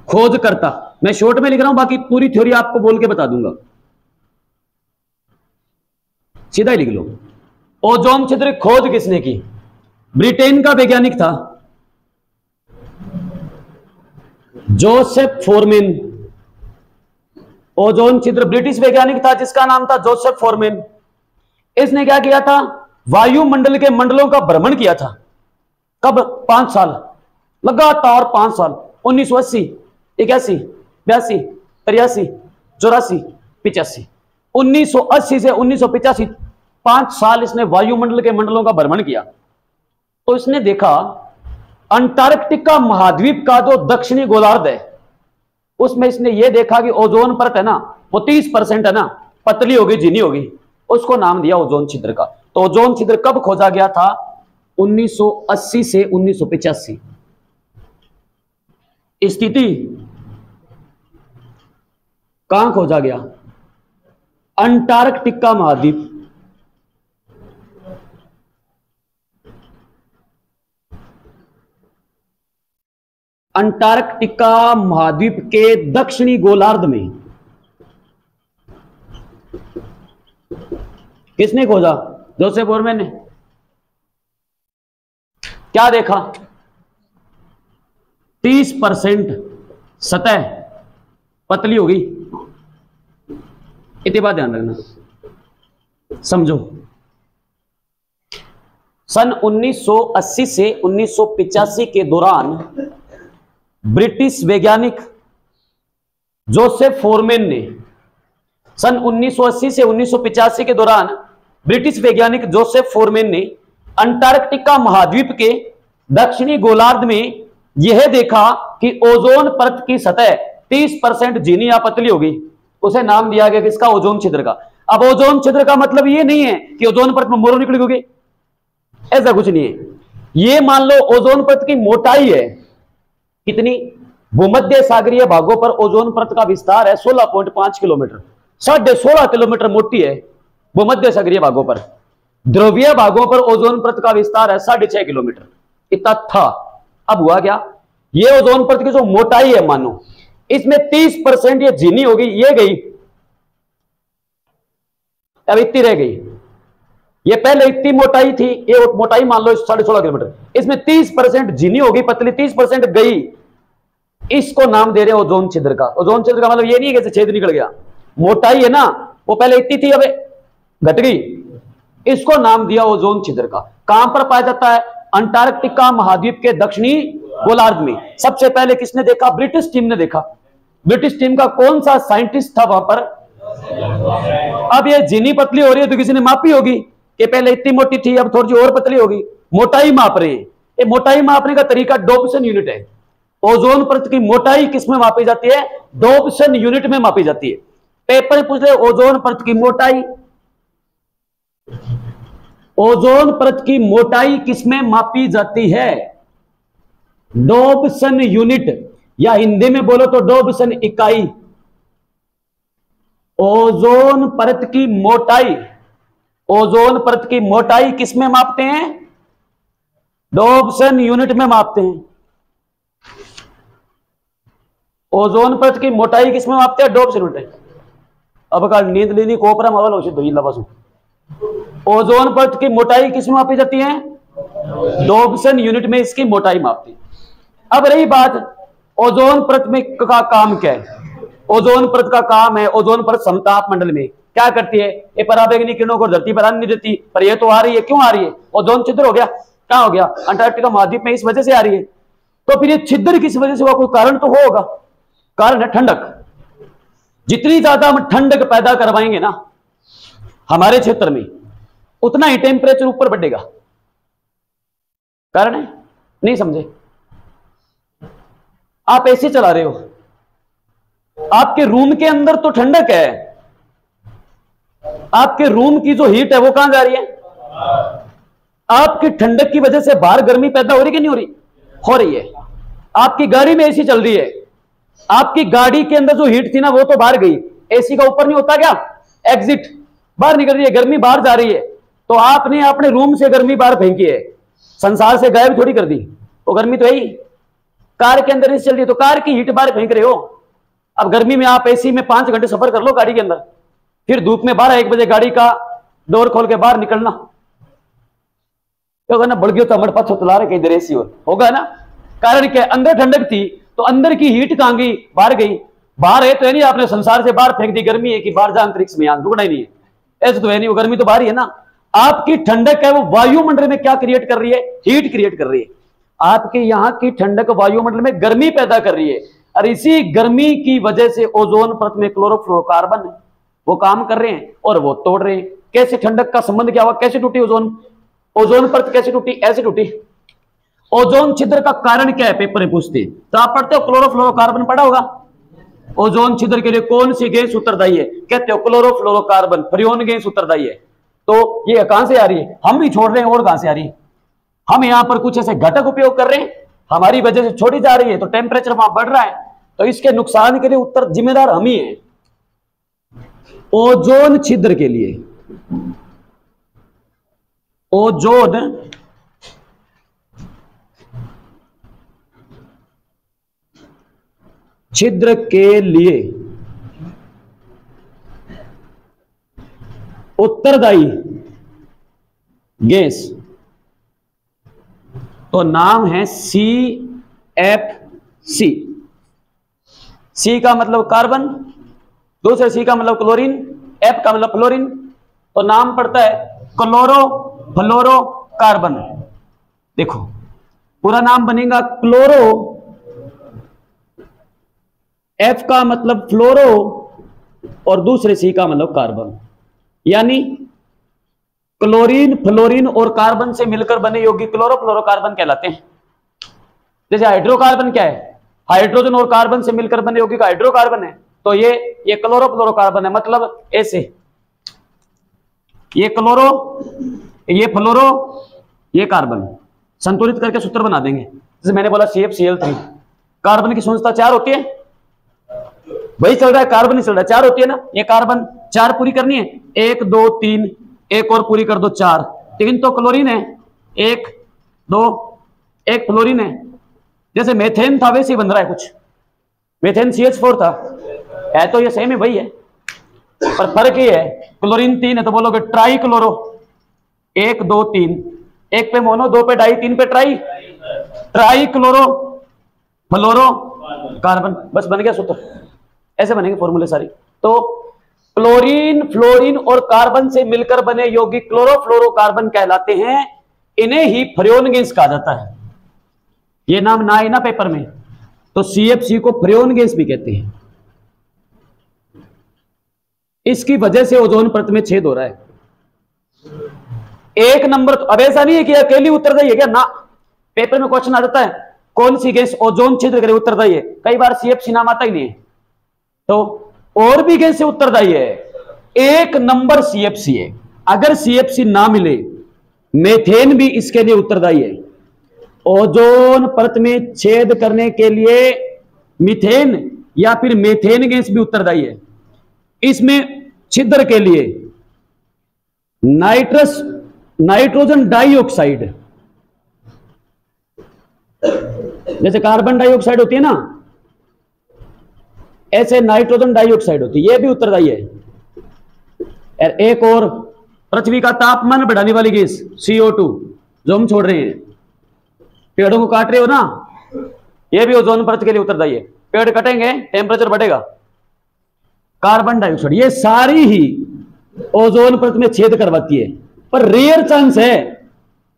खोजकर्ता, मैं शॉर्ट में लिख रहा हूं, बाकी पूरी थ्योरी आपको बोल के बता दूंगा, सीधा ही लिख लो। ओजोन छिद्र खोज किसने की? ब्रिटेन का वैज्ञानिक था जोसेफ फोरमैन। ओजोन छिद्र ब्रिटिश वैज्ञानिक था जिसका नाम था जोसेफ फोरमैन। इसने क्या किया था? वायुमंडल के मंडलों का भ्रमण किया था। कब? 5 साल लगातार, 5 साल, 1980, 81, 82, 83, 84, 85। 1980 से 1985 5 साल इसने वायुमंडल के मंडलों का भ्रमण किया। तो इसने देखा अंटार्कटिका महाद्वीप का जो दक्षिणी गोलार्ध है, उसमें इसने यह देखा कि ओजोन परत है ना, वो 30% है ना, पतली होगी, झिनी होगी, उसको नाम दिया ओजोन छिद्र का। तो ओजोन छिद्र कब खोजा गया था? 1980 से 1985। स्थिति कहां खोजा गया? अंटार्कटिका महाद्वीप। अंटार्कटिका महाद्वीप के दक्षिणी गोलार्ध में किसने खोजा? जोसेफ फोरमैन ने। क्या देखा? 30% सतह पतली होगी। इतनी बात ध्यान रखना, समझो। सन 1980 से 1985 के दौरान ब्रिटिश वैज्ञानिक जोसेफ फोरमैन ने, सन 1980 से 1985 के दौरान ब्रिटिश वैज्ञानिक जोसेफ फोरमैन ने अंटार्कटिका महाद्वीप के दक्षिणी गोलार्ध में यह देखा कि ओजोन परत की सतह 30% झिनी या पतली होगी। उसे नाम दिया गया किसका? ओजोन छिद्र का। अब ओजोन छिद्र का मतलब यह नहीं है कि ओजोन परत में मोरो निकली होगी, ऐसा कुछ नहीं है। यह मान लो ओजोन परत की मोटाई है कितनी? भूमध्य सागरीय भागों पर ओजोन परत का विस्तार है 16.5 किलोमीटर, 16.5 किलोमीटर मोटी है भूमध्य सागरीय भागों पर। ध्रुवीय भागों पर ओजोन परत का विस्तार है 6.5 किलोमीटर, इतना था। अब हुआ क्या? ये ओजोन परत की जो मोटाई है, मानो इसमें 30% ये झिनी होगी, ये गई, अब इतनी रह गई। ये पहले इतनी मोटाई थी, ये मोटाई मान लो 16.5 किलोमीटर, इसमें 30% झिनी होगी, पतली 30% गई। इसको नाम दे रहे हैं ओजोन छिद्र का। ओजोन छिद्र का मतलब ये नहीं है कि छेद निकल गया, मोटाई है ना, वो पहले इतनी थी, अब घट गई, इसको नाम दिया ओजोन छिद्र का। कहां पर पाया जाता है? अंटार्कटिका महाद्वीप के दक्षिणी गोलार्ध में। सबसे पहले किसने देखा? ब्रिटिश टीम ने देखा। ब्रिटिश टीम का कौन सा साइंटिस्ट था वहां पर? अब ये जिनी पतली हो रही है तो किसी ने मापी होगी कि पहले इतनी मोटी थी अब थोड़ी और पतली होगी, मोटाई माप रहे हैं। ये मोटाई मापने का तरीका डॉप्सन यूनिट है। ओजोन परत की मोटाई किसमें मापी जाती है? डॉप्सन यूनिट में मापी जाती है। पेपर में पूछ रहे ओजोन परत की मोटाई, ओजोन परत की मोटाई किसमें मापी जाती है? डॉप्सन यूनिट, या हिंदी में बोलो तो डॉप्सन इकाई। ओजोन परत की मोटाई, ओजोन परत की मोटाई किसमें मापते हैं? डॉप्सन यूनिट में मापते हैं। ओजोन परत की मोटाई किसमें मापते हैं? Dobson unit. अब का नींद लेनी कोपरा मावल औषध धोई लबसू। ओजोन परत की मोटाई किसमें मापी जाती है? डॉप्सन यूनिट में इसकी मोटाई मापती है। अब रही बात ओजोन परत में का काम क्या है? ओजोन परत का काम है, ओजोन परत समताप मंडल में क्या करती है? ये पराबैंगनी किरणों को धरती पर आने नहीं देती, पर ये तो आ रही है। क्यों आ रही है? ओजोन छिद्र हो गया। कहां हो गया? अंटार्कटिका महाद्वीप में, इस वजह से आ रही है। तो फिर ये छिद्र किस वजह से हुआ? कोई कारण तो होगा। कारण है ठंडक। जितनी ज्यादा हम ठंडक पैदा करवाएंगे ना हमारे क्षेत्र में, उतना ही टेम्परेचर ऊपर बढ़ेगा। कारण है? नहीं समझे? आप एसी चला रहे हो, आपके रूम के अंदर तो ठंडक है, आपके रूम की जो हीट है वो कहां जा रही है? आपकी ठंडक की वजह से बाहर गर्मी पैदा हो रही कि नहीं हो रही? हो रही है। आपकी गाड़ी में एसी चल रही है, आपकी गाड़ी के अंदर जो हीट थी ना वो तो बाहर गई, एसी का ऊपर नहीं होता क्या? एग्जिट, बाहर निकल रही है, गर्मी बाहर जा रही है। तो आपने अपने रूम से गर्मी बाहर फेंकी है, संसार से गायब थोड़ी कर दी। वो गर्मी तो है ही। कार के अंदर एसी चल रही है तो कार की हीट बाहर फेंक रहे हो। अब गर्मी में आप एसी में 5 घंटे सफर कर लो गाड़ी के अंदर, फिर धूप में 12-1 बजे गाड़ी का डोर खोल के बाहर निकलना, तो ना बढ़ गया तो हमारे पास चला रहे इधर एसी होगा ना। कारण क्या? अंदर ठंडक थी तो अंदर की हीट कहां गई? बाहर गई। बाहर है तो है नहीं, आपने संसार से बाहर फेंक दी। गर्मी है कि बाहर जा अंतरिक्ष में, यहां रुकना ही नहीं है, ऐसे तो है नहीं। वो गर्मी तो बाहर ही है ना। आपकी ठंडक है वो वायुमंडल में क्या क्रिएट कर रही है? हीट क्रिएट कर रही है। आपके यहां की ठंडक वायुमंडल में गर्मी पैदा कर रही है, और इसी गर्मी की वजह से ओजोन परत में क्लोरोफ्लोरोकार्बन है वो काम कर रहे हैं और वो तोड़ रहे हैं। कैसे ठंडक का संबंध क्या हुआ? कैसे टूटी ओजोन परत? कैसे टूटी? ऐसे टूटी। ओजोन छिद्र का कारण क्या है? पेपर में पूछते। तो आप पढ़ते हो क्लोरोफ्लोरोकार्बन पढ़ा होगा। ओजोन छिद्र के लिए कौन सी गैस उत्तरदायी है? कहते हो क्लोरोफ्लोरोकार्बन, फ्रियोन गैस उत्तरदायी है। तो ये कहां से आ रही है? हम ही छोड़ रहे हैं, और कहां से आ रही है? हम यहां पर कुछ ऐसे घटक उपयोग कर रहे हैं, हमारी वजह से छोड़ी जा रही है, तो टेम्परेचर वहां बढ़ रहा है। तो इसके नुकसान के लिए उत्तर जिम्मेदार हम ही हैं। ओजोन छिद्र के लिए, ओजोन छिद्र के लिए उत्तरदायी गैस तो नाम है CFC। सी का मतलब कार्बन, दूसरे सी का मतलब क्लोरीन, एफ का मतलब फ्लोरीन, तो नाम पड़ता है क्लोरोफ्लोरोकार्बन। देखो पूरा नाम बनेगा क्लोरो, एफ का मतलब फ्लोरो और दूसरे सी का मतलब कार्बन, यानी क्लोरीन, फ्लोरीन और कार्बन से मिलकर बने यौगिक क्लोरोफ्लोरोकार्बन कहलाते हैं। जैसे हाइड्रोकार्बन क्या है? हाइड्रोजन और कार्बन से मिलकर बने यौगिक हाइड्रोकार्बन है। तो ये क्लोरोफ्लोरोकार्बन है, मतलब ऐसे ये क्लोरो, ये फ्लोरो, ये कार्बन, संतुलित करके सूत्र बना देंगे। जैसे मैंने बोला CFCl3, कार्बन की संख्या 4 होती है, वही चल रहा है, कार्बन ही चल रहा है, 4 होती है ना। ये कार्बन 4 पूरी करनी है, 1 2 3, एक और पूरी कर दो 4, 3 तो क्लोरीन है, 1 2, 1 फ्लोरीन है। जैसे मेथेन था वैसे ही बन रहा है कुछ, मेथेन CH4 था, है तो ये सेम है, वही है, पर फर्क ये है क्लोरीन 3 है तो बोलोगे ट्राई क्लोरो, 1 2 3, 1 पे मोनो, 2 पे डाई, 3 पे ट्राई, ट्राई क्लोरो फ्लोरो कार्बन, बस बन गया सूत्र। ऐसे बनेंगे फॉर्मूले सारी। तो क्लोरीन, फ्लोरीन और कार्बन से मिलकर बने यौगिक क्लोरोफ्लोरोकार्बन कहलाते हैं। इन्हें ही फ्रेओन गैस कहा जाता है। ये नाम ना है ना पेपर में, तो CFC को फ्रेओन गैस भी कहते हैं। इसकी वजह से ओजोन परत में छेद हो रहा है। एक नंबर तो अब ऐसा नहीं है कि अकेली उत्तरदायी है क्या ना, पेपर में क्वेश्चन आ जाता है कौन सी गैस ओजोन छिद्र करे उत्तरदायी है, कई बार CFC नाम आता ही नहीं है, तो और भी गैस से उत्तरदायी है। एक नंबर CFC है। अगर CFC ना मिले, मेथेन भी इसके लिए उत्तरदायी है। ओजोन परत में छेद करने के लिए मीथेन या फिर मेथेन गैस भी उत्तरदायी है। इसमें छिद्र के लिए नाइट्रोजन डाइऑक्साइड, जैसे कार्बन डाइऑक्साइड होती है ना, ऐसे नाइट्रोजन डाइऑक्साइड होती है, यह भी उत्तरदायी है। एक और पृथ्वी का तापमान बढ़ाने वाली गैस CO2 जो हम छोड़ रहे हैं, पेड़ों को काट रहे हो ना, यह भी ओजोन परत के लिए उत्तरदायी है। पेड़ कटेंगे टेम्परेचर बढ़ेगा। कार्बन डाइऑक्साइड, ये सारी ही ओजोन परत में छेद करवाती है, पर रेयर चांस है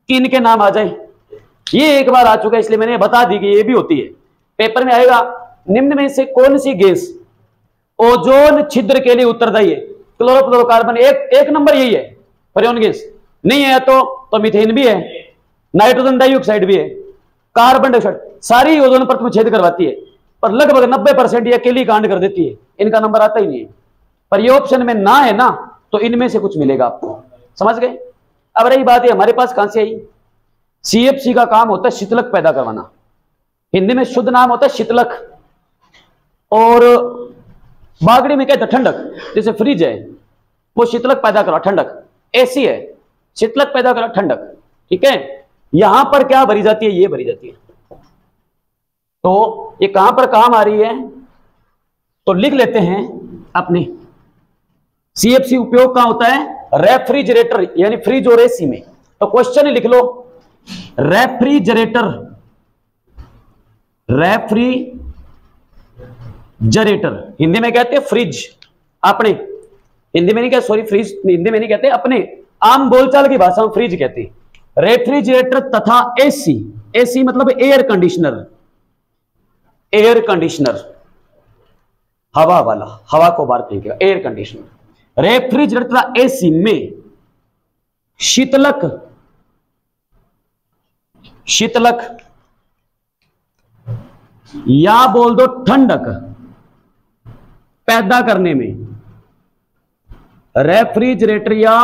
कि इनके नाम आ जाए। ये एक बार आ चुका है इसलिए मैंने बता दी कि ये भी होती है। पेपर में आएगा निम्न में से कौन सी गैस ओजोन छिद्र के लिए उत्तरदायी है? क्लोरोफ्लोरोकार्बन एक नंबर यही है, फ्रेओन गैस। नहीं है तो मीथेन भी है, नाइट्रोजन डाइऑक्साइड भी है, कार्बन डाइऑक्साइड, सारी ओजोन परत में छेद करवाती है, पर लगभग 90% ये अकेली कांड कर देती है, इनका नंबर आता ही नहीं है। पर ये ऑप्शन में ना है ना, तो इनमें से कुछ मिलेगा आपको, समझ गए? अब रही बात है हमारे पास कहां से आई, CFC का काम होता है शीतलक पैदा करवाना, हिंदी में शुद्ध नाम होता है शीतलक, और बागड़ी में कहते हैं ठंडक। जैसे फ्रिज है वो शीतलक पैदा करा ठंडक, AC है शीतलक पैदा करा ठंडक, ठीक है। यहां पर क्या भरी जाती है? ये भरी जाती है। तो ये कहां पर काम आ रही है, तो लिख लेते हैं अपने। CFC उपयोग कहां होता है? रेफ्रिजरेटर यानी फ्रिज और AC में। तो क्वेश्चन लिख लो, रेफ्रिजरेटर, हिंदी में कहते हैं फ्रिज, अपने हिंदी में नहीं कहते, सॉरी फ्रिज हिंदी में नहीं कहते, अपने आम बोलचाल की भाषा में फ्रिज कहते हैं। रेफ्रिजरेटर तथा AC मतलब एयर कंडीशनर, हवा वाला, हवा को बाहर फेंकेगा, एयर कंडीशनर। रेफ्रिजरेटर तथा AC में शीतलक या बोल दो ठंडक पैदा करने में, रेफ्रिजरेटर या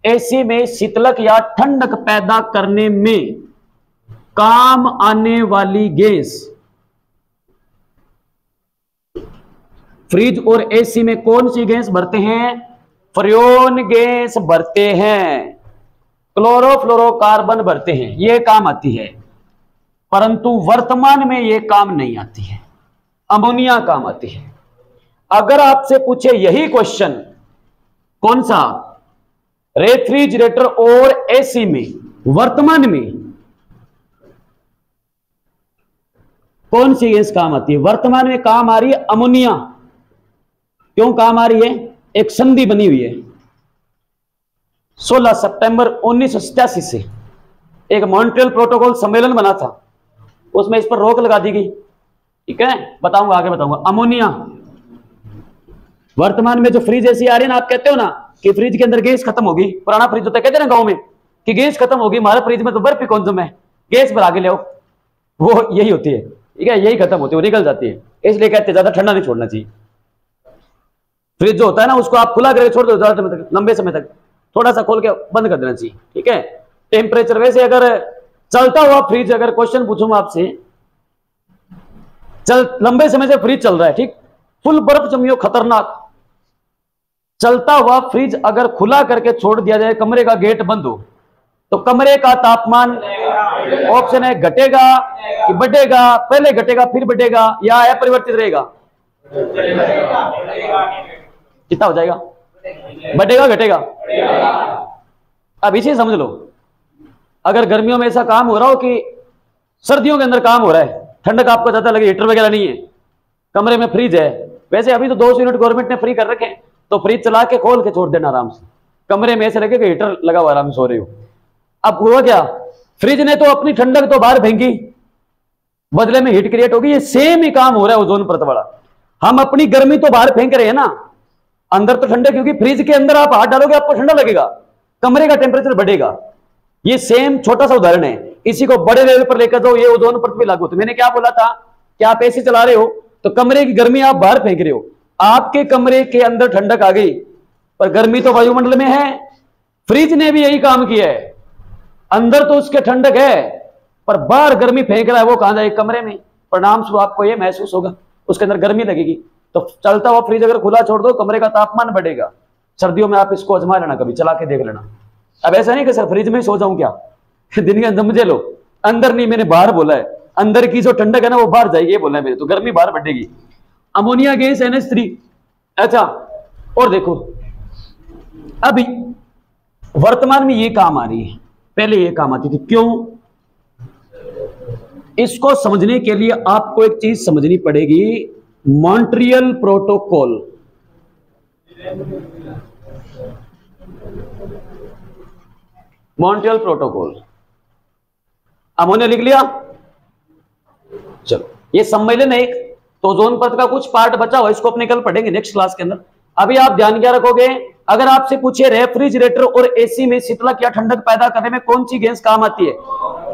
AC में शीतलक या ठंडक पैदा करने में काम आने वाली गैस, फ्रिज और AC में कौन सी गैस भरते हैं? फ्रेओन गैस भरते हैं, क्लोरोफ्लोरोकार्बन भरते हैं, यह काम आती है। परंतु वर्तमान में यह काम नहीं आती है, अमोनिया काम आती है। अगर आपसे पूछे यही क्वेश्चन, कौन सा? रेफ्रिजरेटर और AC में वर्तमान में कौन सी गैस काम आती है? वर्तमान में काम आ रही है अमोनिया। क्यों काम आ रही है? एक संधि बनी हुई है 16 सितंबर 1987 से, एक मॉन्ट्रियल प्रोटोकॉल सम्मेलन बना था, उसमें इस पर रोक लगा दी गई, ठीक है। बताऊंगा, आगे बताऊंगा। अमोनिया वर्तमान में जो फ्रिज ऐसी आ रही है ना, आप कहते हो ना कि फ्रिज के अंदर गैस खत्म होगी, पुराना फ्रिज होता है, कहते हैं ना गांव में कि गैस खत्म होगी, हमारे फ्रिज में तो बर्फ ही कौन है, गैस भरा के ले आओ, वो यही होती है, ठीक है, यही खत्म होती है, वो निकल जाती है। इसलिए कहते हैं ज्यादा ठंडा नहीं छोड़ना चाहिए। फ्रिज जो होता है ना, उसको आप खुला करके छोड़ दो ज्यादा समय तक, लंबे समय तक, थोड़ा सा खोल के बंद कर देना चाहिए, ठीक है। टेम्परेचर वैसे अगर चलता हुआ फ्रिज, अगर क्वेश्चन पूछूंगा आपसे, लंबे समय से फ्रिज चल रहा है, ठीक, फुल बर्फ जमी हो, खतरनाक, चलता हुआ फ्रिज अगर खुला करके छोड़ दिया जाए, कमरे का गेट बंद हो, तो कमरे का तापमान ऑप्शन है घटेगा कि बढ़ेगा? पहले घटेगा फिर बढ़ेगा, या अपरिवर्तित रहेगा? कितना हो जाएगा? बढ़ेगा घटेगा? अब इसे समझ लो। अगर गर्मियों में ऐसा काम हो रहा हो कि सर्दियों के अंदर काम हो रहा है, ठंडक आपको ज्यादा लगे, हीटर वगैरह नहीं है, कमरे में फ्रिज है, वैसे अभी तो 200 यूनिट गवर्नमेंट ने फ्री कर रखे हैं, तो फ्रिज चला के खोल के छोड़ देना आराम से, कमरे में ऐसे लगे कि हीटर लगा हुआ, आराम से सो रहे हो। अब हुआ क्या, फ्रिज ने तो अपनी ठंडक तो बाहर फेंकी, बदले में हीट क्रिएट होगी। ये सेम ही काम हो रहा है ओजोन परत वाला। हम अपनी गर्मी तो बाहर फेंक रहे हैं ना, अंदर तो ठंडा, क्योंकि फ्रिज के अंदर आप हाथ डालोगे आपको ठंडा लगेगा, कमरे का टेम्परेचर बढ़ेगा। ये सेम छोटा सा उदाहरण है, इसी को बड़े लेवल पर लेकर जाओ, ये ओजोन परत पे लागू होता है। मैंने क्या बोला था कि आप एसी चला रहे हो तो कमरे की गर्मी आप बाहर फेंक रहे हो, आपके कमरे के अंदर ठंडक आ गई, पर गर्मी तो वायुमंडल में है। फ्रिज ने भी यही काम किया है, अंदर तो उसके ठंडक है पर बाहर गर्मी फेंक रहा है, वो कहां जाएगी, कमरे में। परिणाम स्वरूप आपको ये महसूस होगा, उसके अंदर गर्मी लगेगी। तो चलता हुआ फ्रिज अगर खुला छोड़ दो, कमरे का तापमान बढ़ेगा। सर्दियों में आप इसको आजमा लेना, कभी चला के देख लेना। अब ऐसा नहीं कि सर फ्रिज में सो जाऊं क्या, दिन के अंदर मुझे लो, अंदर नहीं, मैंने बाहर बोला है, अंदर की जो ठंडक है ना वो बाहर जाएगी, ये बोला है मेरे, तो गर्मी बाहर बढ़ेगी। Ammonia gas NH3। अच्छा, और देखो अभी वर्तमान में ये काम आ रही है, पहले ये काम आती थी। क्यों? इसको समझने के लिए आपको एक चीज समझनी पड़ेगी, Montreal protocol. Montreal protocol, ammonia लिख लिया। चलो, ये सम्मेलन है एक, तो ओजोन परत का कुछ पार्ट बचा हुआ, इसको अपने कल पढ़ेंगे नेक्स्ट क्लास के अंदर। अभी आप ध्यान क्या रखोगे, अगर आपसे पूछे रेफ्रिजरेटर और एसी में शीतलक या ठंडक पैदा करने में कौन सी गैस काम आती है,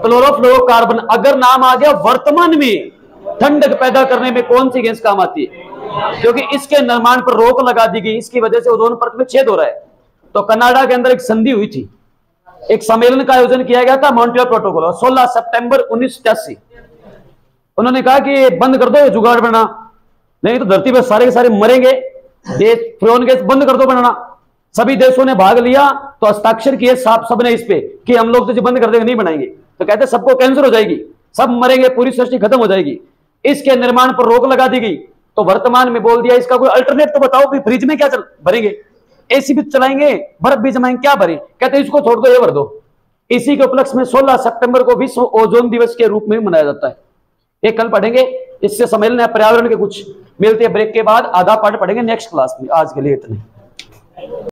क्लोरोफ्लोरोकार्बन। अगर नाम आ गया वर्तमान में ठंडक पैदा करने में कौन सी गैस काम आती है, क्योंकि इसके निर्माण पर रोक लगा दी गई, इसकी वजह से ओजोन परत में छेद हो रहा है। तो कनाडा के अंदर एक संधि हुई थी, एक सम्मेलन का आयोजन किया गया था, मॉन्ट्रियल प्रोटोकॉल, 16 सितंबर 1983। उन्होंने कहा कि बंद कर दो ये जुगाड़ बनाना, नहीं तो धरती पर सारे के सारे मरेंगे, देश फ्रेन गैस बंद कर दो बनाना। सभी देशों ने भाग लिया, तो हस्ताक्षर किए सबने इस पे कि हम लोग तो जो बंद कर देंगे, नहीं बनाएंगे। तो कहते सबको कैंसर हो जाएगी, सब मरेंगे, पूरी सृष्टि खत्म हो जाएगी। इसके निर्माण पर रोक लगा दी गई। तो वर्तमान में बोल दिया इसका कोई अल्टरनेट तो बताओ, भी फ्रिज में क्या भरेंगे, एसी भी चलाएंगे, बर्फ भी जमाएंगे, क्या भरें। कहते इसको छोड़ दो, ये भर दो। इसी के उपलक्ष्य में 16 सितंबर को विश्व ओजोन दिवस के रूप में मनाया जाता है। ये कल पढ़ेंगे, इससे सम्मेलन है पर्यावरण के कुछ। मिलते हैं ब्रेक के बाद, आधा पार्ट पढ़ेंगे नेक्स्ट क्लास में। आज के लिए इतना।